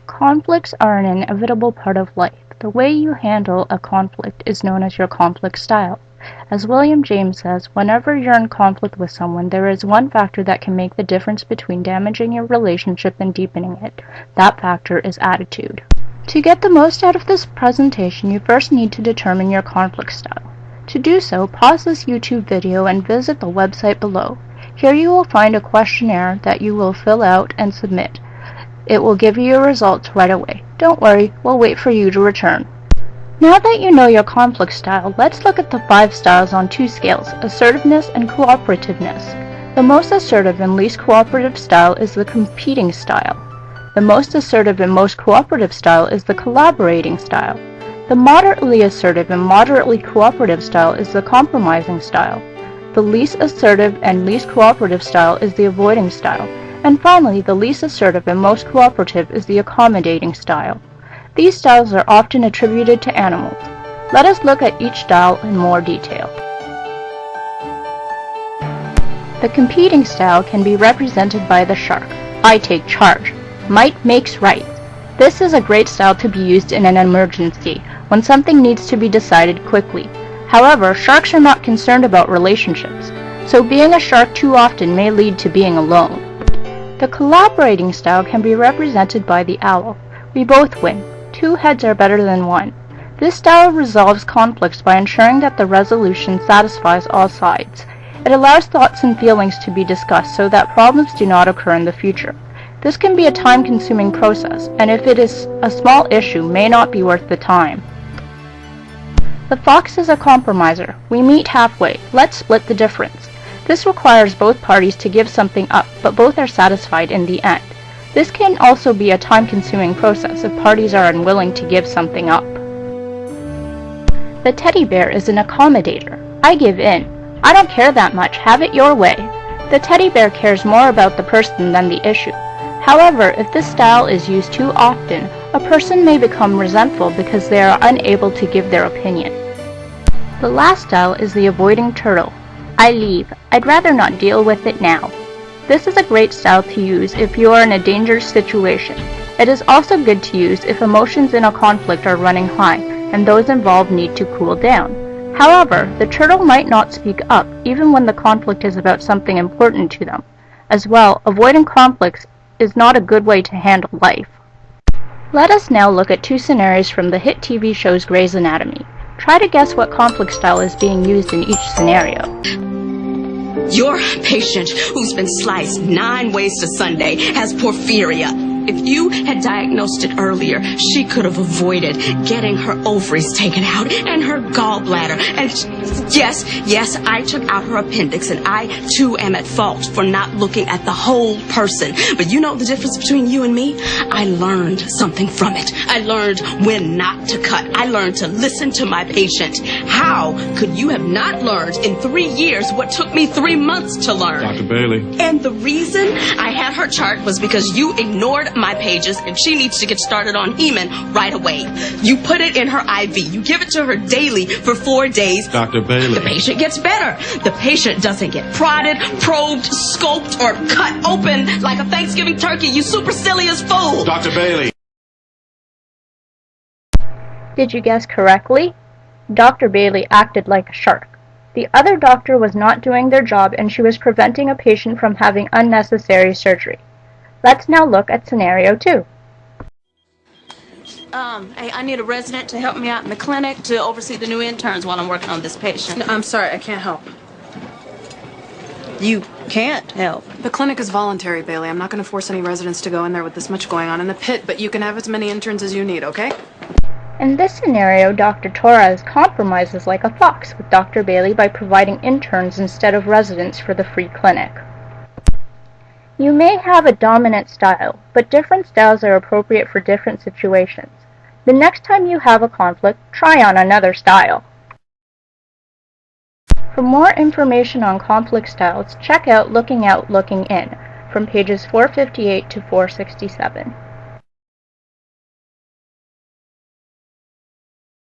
Conflicts are an inevitable part of life. The way you handle a conflict is known as your conflict style. As William James says, whenever you're in conflict with someone, there is one factor that can make the difference between damaging your relationship and deepening it. That factor is attitude. To get the most out of this presentation, you first need to determine your conflict style. To do so, pause this YouTube video and visit the website below. Here you will find a questionnaire that you will fill out and submit. It will give you your results right away. Don't worry, we'll wait for you to return. Now that you know your conflict style, let's look at the 5 styles on 2 scales, assertiveness and cooperativeness. The most assertive and least cooperative style is the competing style. The most assertive and most cooperative style is the collaborating style. The moderately assertive and moderately cooperative style is the compromising style. The least assertive and least cooperative style is the avoiding style. And finally, the least assertive and most cooperative is the accommodating style. These styles are often attributed to animals. Let us look at each style in more detail. The competing style can be represented by the shark. I take charge. Might makes right. This is a great style to be used in an emergency, when something needs to be decided quickly. However, sharks are not concerned about relationships, so being a shark too often may lead to being alone. The collaborating style can be represented by the owl. We both win. 2 heads are better than 1. This style resolves conflicts by ensuring that the resolution satisfies all sides. It allows thoughts and feelings to be discussed so that problems do not occur in the future. This can be a time-consuming process, and if it is a small issue, may not be worth the time. The fox is a compromiser. We meet halfway. Let's split the difference. This requires both parties to give something up, but both are satisfied in the end. This can also be a time-consuming process if parties are unwilling to give something up. The teddy bear is an accommodator. I give in. I don't care that much. Have it your way. The teddy bear cares more about the person than the issue. However, if this style is used too often, a person may become resentful because they are unable to give their opinion. The last style is the avoiding turtle. I leave. I'd rather not deal with it now. This is a great style to use if you are in a dangerous situation. It is also good to use if emotions in a conflict are running high and those involved need to cool down. However, the turtle might not speak up even when the conflict is about something important to them. As well, avoiding conflicts is not a good way to handle life. Let us now look at 2 scenarios from the hit TV shows Grey's Anatomy. Try to guess what conflict style is being used in each scenario. Your patient, who's been sliced 9 ways to Sunday, has porphyria. If you had diagnosed it earlier, she could have avoided getting her ovaries taken out and her gallbladder. And yes, I took out her appendix, and I too am at fault for not looking at the whole person. But you know the difference between you and me? I learned something from it. I learned when not to cut. I learned to listen to my patient. How could you have not learned in 3 years what took me 3 months to learn? Dr. Bailey. And the reason I had her chart was because you ignored my pages, and she needs to get started on Heman right away. You put it in her IV. You give it to her daily for 4 days. Dr. Bailey. The patient gets better. The patient doesn't get prodded, probed, scoped, or cut open like a Thanksgiving turkey, you supercilious fool. Dr. Bailey. Did you guess correctly? Dr. Bailey acted like a shark. The other doctor was not doing their job, and she was preventing a patient from having unnecessary surgery. Let's now look at scenario 2. Hey, I need a resident to help me out in the clinic to oversee the new interns while I'm working on this patient. No, I'm sorry, I can't help. You can't help. The clinic is voluntary, Bailey. I'm not going to force any residents to go in there with this much going on in the pit, but you can have as many interns as you need, okay? In this scenario, Dr. Torres compromises like a fox with Dr. Bailey by providing interns instead of residents for the free clinic. You may have a dominant style, but different styles are appropriate for different situations. The next time you have a conflict, try on another style. For more information on conflict styles, check out Looking Out, Looking In from pages 458 to 467.